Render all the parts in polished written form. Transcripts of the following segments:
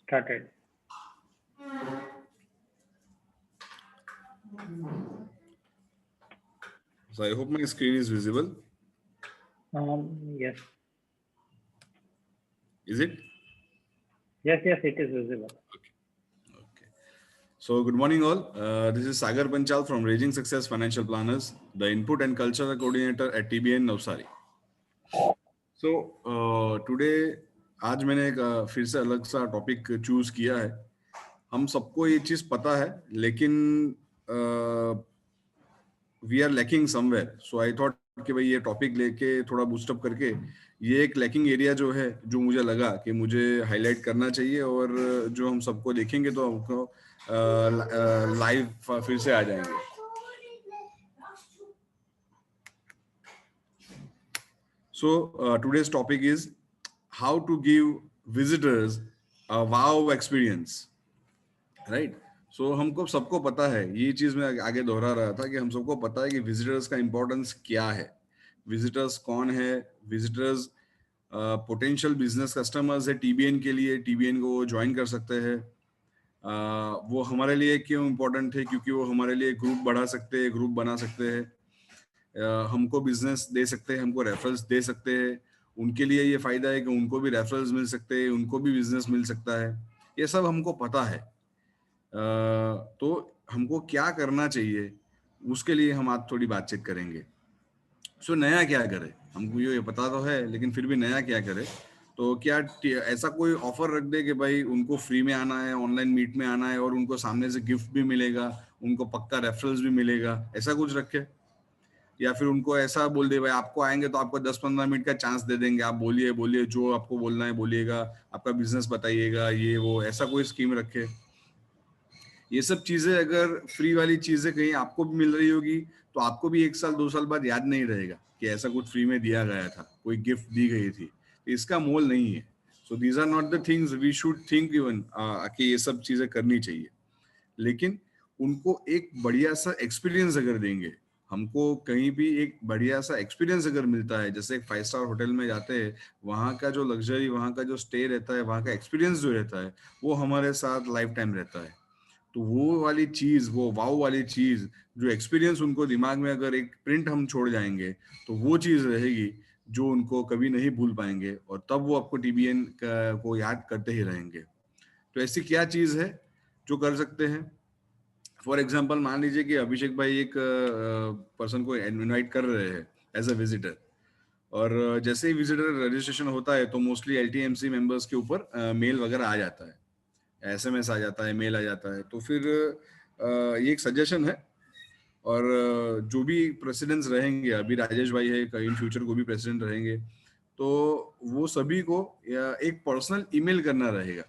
Started. So I hope my screen is visible. Yes. Is it? Yes, it is visible. Okay. Okay. So good morning all. This is Sagar Panchal from Raging Success Financial Planners, the Input and Culture Coordinator at TBN Navsari. So today आज मैंने एक फिर से अलग सा topic choose किया है. हम सबको ये चीज पता है, लेकिन we are lacking somewhere. So I thought कि भाई ये टॉपिक लेके थोड़ा बूस्टअप करके ये एक लैकिंग एरिया जो है, जो मुझे लगा कि मुझे हाईलाइट करना चाहिए, और जो हम सबको देखेंगे तो हमको लाइव फिर से आ जाएंगे. So today's topic is how to give visitors a wow experience, right? So हमको सबको पता है, ये चीज मैं आगे दोहरा रहा था कि हम सबको पता है कि विजिटर्स का इंपॉर्टेंस क्या है. विजिटर्स कौन है? विजिटर्स पोटेंशियल बिजनेस कस्टमर्स है टीबीएन के लिए. टीबीएन को वो ज्वाइन कर सकते हैं. वो हमारे लिए क्यों इम्पोर्टेंट है? क्योंकि वो हमारे लिए ग्रुप बढ़ा सकते हैं, ग्रुप बना सकते हैं, हमको बिजनेस दे सकते हैं, हमको रेफरल्स दे सकते हैं. उनके लिए ये फायदा है कि उनको भी रेफरल्स मिल सकते हैं, उनको भी बिजनेस मिल सकता है. ये सब हमको पता है. तो हमको क्या करना चाहिए, उसके लिए हम आज थोड़ी बातचीत करेंगे. सो नया क्या करें? हमको ये पता तो है, लेकिन फिर भी नया क्या करें? तो क्या ऐसा कोई ऑफर रख दे कि भाई उनको फ्री में आना है, ऑनलाइन मीट में आना है, और उनको सामने से गिफ्ट भी मिलेगा, उनको पक्का रेफरल्स भी मिलेगा, ऐसा कुछ रखे? या फिर उनको ऐसा बोल दे भाई आपको आएंगे तो आपको 10-15 मिनट का चांस दे देंगे, आप बोलिए बोलिए जो आपको बोलना है बोलिएगा, आपका बिजनेस बताइएगा, ये वो, ऐसा कोई स्कीम रखे. ये सब चीजें अगर फ्री वाली चीजें कहीं आपको भी मिल रही होगी तो आपको भी 1 साल 2 साल बाद याद नहीं रहेगा कि ऐसा कुछ फ्री में दिया गया था, कोई गिफ्ट दी गई थी. तो इसका मोल नहीं है. So these are not the things we should think even कि ये सब चीजें करनी चाहिए. लेकिन उनको एक बढ़िया सा एक्सपीरियंस अगर देंगे, हमको कहीं भी एक बढ़िया सा एक्सपीरियंस अगर मिलता है, जैसे एक 5 स्टार होटल में जाते हैं, वहाँ का जो लग्जरी, वहाँ का जो स्टे रहता है, वहाँ का एक्सपीरियंस जो रहता है, वो हमारे साथ लाइफ टाइम रहता है. तो वो वाली चीज, वो वाव वाली चीज, जो एक्सपीरियंस उनको दिमाग में अगर एक प्रिंट हम छोड़ जाएंगे, तो वो चीज रहेगी जो उनको कभी नहीं भूल पाएंगे, और तब वो आपको टीबीएन को याद करते ही रहेंगे. तो ऐसी क्या चीज है जो कर सकते हैं? फॉर एग्जाम्पल मान लीजिए कि अभिषेक भाई एक पर्सन को इनवाइट कर रहे हैं एज अ विजिटर, और जैसे ही विजिटर रजिस्ट्रेशन होता है तो मोस्टली एलटीएमसी मेंबर्स के ऊपर मेल वगैरह आ जाता है, एसएमएस आ जाता है, मेल आ जाता है. तो फिर ये एक सजेशन है, और जो भी प्रेसिडेंट्स रहेंगे, अभी राजेश भाई है, इन फ्यूचर को भी प्रेसिडेंट रहेंगे, तो वो सभी को एक पर्सनल ईमेल करना रहेगा.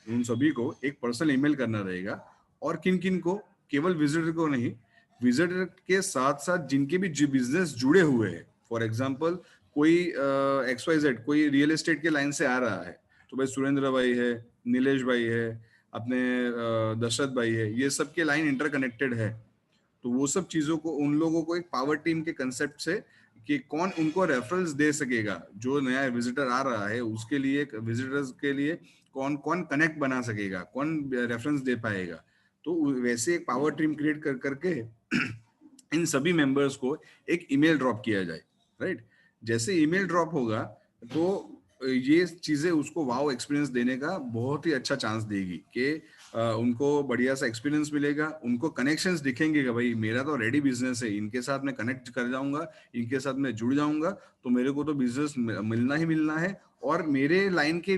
उन सभी को एक पर्सनल ईमेल करना रहेगा, और किन किन को, केवल विजिटर को नहीं, विजिटर के साथ साथ जिनके भी बिजनेस जुड़े हुए हैं. फॉर एग्जांपल कोई XYZ कोई रियल एस्टेट के लाइन से आ रहा है, तो भाई सुरेंद्र भाई है, नीलेश भाई है, अपने दशरथ भाई है, ये सब के लाइन इंटरकनेक्टेड है. तो वो सब चीजों को, उन लोगों को एक पावर टीम के कंसेप्ट से, कि कौन उनको रेफरल्स दे सकेगा, जो नया विजिटर आ रहा है उसके लिए, विजिटर्स के लिए कौन कौन कनेक्ट बना सकेगा, कौन रेफरेंस दे पाएगा. तो वैसे एक पावर टीम क्रिएट कर करके इन सभी मेंबर्स को एक ईमेल ड्रॉप किया जाए, राइट? जैसे ईमेल ड्रॉप होगा तो ये चीजें उसको वाव एक्सपीरियंस देने का बहुत ही अच्छा चांस देगी कि उनको बढ़िया सा एक्सपीरियंस मिलेगा, उनको कनेक्शंस दिखेंगे कि भाई मेरा तो रेडी बिजनेस है, इनके साथ मैं कनेक्ट कर जाऊंगा, इनके साथ मैं जुड़ जाऊंगा, तो मेरे को तो बिजनेस मिलना ही मिलना है, और मेरे लाइन के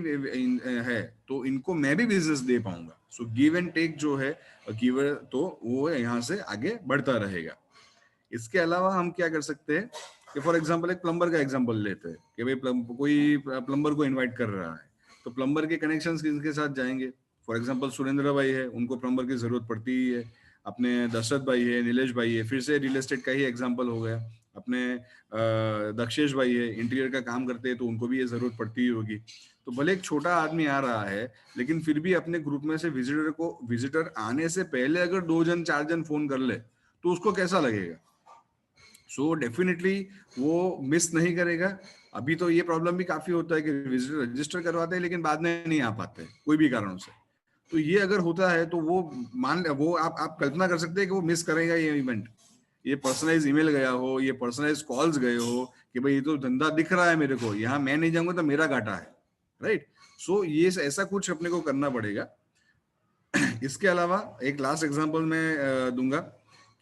है तो इनको मैं भी बिजनेस दे पाऊंगा. सो गिव एंड टेक जो है, गिवर, तो वो यहाँ से आगे बढ़ता रहेगा. इसके अलावा हम क्या कर सकते हैं कि फॉर एग्जांपल एक प्लम्बर का एग्जांपल लेते हैं कि भाई कोई प्लम्बर को इनवाइट कर रहा है, तो प्लम्बर के कनेक्शंस किसके साथ जाएंगे? फॉर एग्जांपल सुरेंद्र भाई है, उनको प्लम्बर की जरूरत पड़ती ही है. अपने दशरथ भाई है, नीलेश भाई है, फिर से रियल एस्टेट का ही एग्जांपल हो गया. अपने दक्षेश भाई है, इंटीरियर का काम करते हैं, तो उनको भी ये जरूरत पड़ती ही होगी. तो भले एक छोटा आदमी आ रहा है, लेकिन फिर भी अपने ग्रुप में से विजिटर आने से पहले अगर 2 जन 4 जन फोन कर ले, तो उसको कैसा लगेगा? सो डेफिनेटली वो मिस नहीं करेगा. अभी तो ये प्रॉब्लम भी काफी होता है कि विजिटर रजिस्टर करवाते हैं लेकिन बाद में नहीं आ पाते कोई भी कारणों से. तो ये अगर होता है तो वो आप कल्पना कर सकते हैं कि वो मिस करेगा ये इवेंट, ये पर्सनलाइज ईमेल गया हो, ये पर्सनलाइज कॉल्स गए हो कि भाई ये तो धंधा दिख रहा है मेरे को, यहाँ मैं नहीं जाऊंगा तो मेरा घाटा है, राइट। सो ये ऐसा कुछ अपने को करना पड़ेगा। इसके अलावा एक लास्ट एग्जांपल मैं दूंगा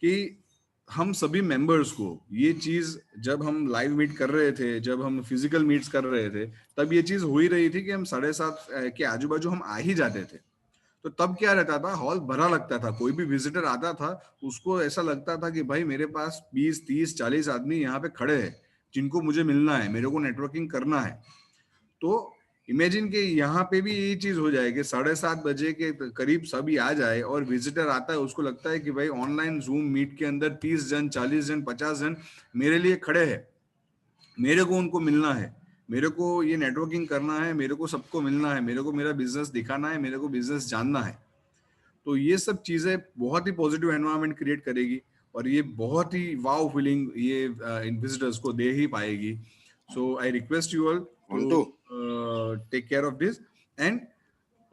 कि हम सभी मेंबर्स को ये चीज, जब हम लाइव मीट कर रहे थे, जब हम फिजिकल मीट्स कर रहे थे, तब ये चीज हो ही रही थी कि हम 7:30 के आजू बाजू हम आ ही जाते थे। तो तब क्या रहता था, हॉल भरा लगता था, कोई भी विजिटर आता था उसको ऐसा लगता था कि भाई मेरे पास 20, 30, 40 आदमी यहाँ पे खड़े हैं जिनको मुझे मिलना है, मेरे को नेटवर्किंग करना है। तो इमेजिन के यहाँ पे भी यही चीज हो जाए कि 7:30 के करीब सभी आ जाए और विजिटर आता है, उसको लगता है कि भाई ऑनलाइन जूम मीट के अंदर 30 जन, 40 जन, 50 जन मेरे लिए खड़े हैं, मेरे को उनको मिलना है, मेरे को ये नेटवर्किंग करना है, मेरे को सबको मिलना है, मेरे को मेरा बिजनेस दिखाना है, मेरे को बिजनेस जानना है। तो ये सब चीजें बहुत ही पॉजिटिव एनवायरनमेंट क्रिएट करेगी और ये बहुत ही वाव फीलिंग ये इन विजिटर्स को दे ही पाएगी। So I request you all to take care of this and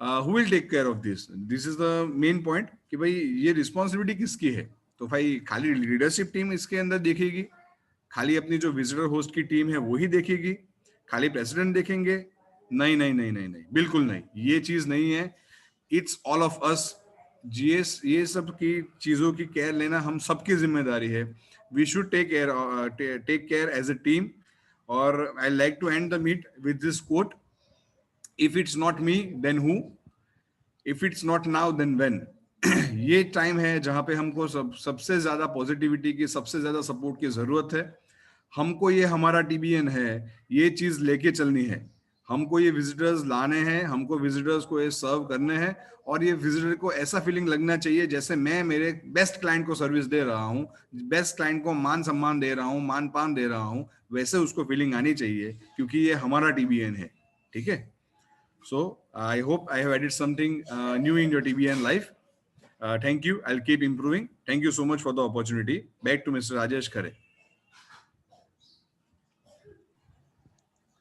who will take care of this, this is the main point कि भाई ये रिस्पॉन्सिबिलिटी किसकी है। तो भाई खाली लीडरशिप टीम इसके अंदर देखेगी, खाली अपनी जो विजिटर होस्ट की टीम है वही देखेगी, खाली प्रेसिडेंट देखेंगे? नहीं नहीं नहीं नहीं नहीं, बिल्कुल नहीं, ये चीज नहीं है। It's all of us. GS ये सब की चीजों की केयर लेना हम सबकी जिम्मेदारी है। We should take care as a team. और I like to and the meet with this quote, if it's not me then who, if it's not now then when. ये टाइम है जहां पे हमको सबसे ज्यादा पॉजिटिविटी की, सबसे ज्यादा सपोर्ट की जरूरत है। हमको ये हमारा टीबीएन है, ये चीज लेके चलनी है, हमको ये विजिटर्स लाने हैं, हमको विजिटर्स को ये सर्व करने हैं और ये विजिटर को ऐसा फीलिंग लगना चाहिए जैसे मैं मेरे बेस्ट क्लाइंट को सर्विस दे रहा हूँ, बेस्ट क्लाइंट को मान सम्मान दे रहा हूँ, मान पान दे रहा हूँ, वैसे उसको फीलिंग आनी चाहिए क्योंकि ये हमारा टीबीएन है। ठीक है। So I hope I have added something new in your TBN life. Thank you. I'll keep improving. Thank you so much for the opportunity. Back to Mr. Rajesh Khare.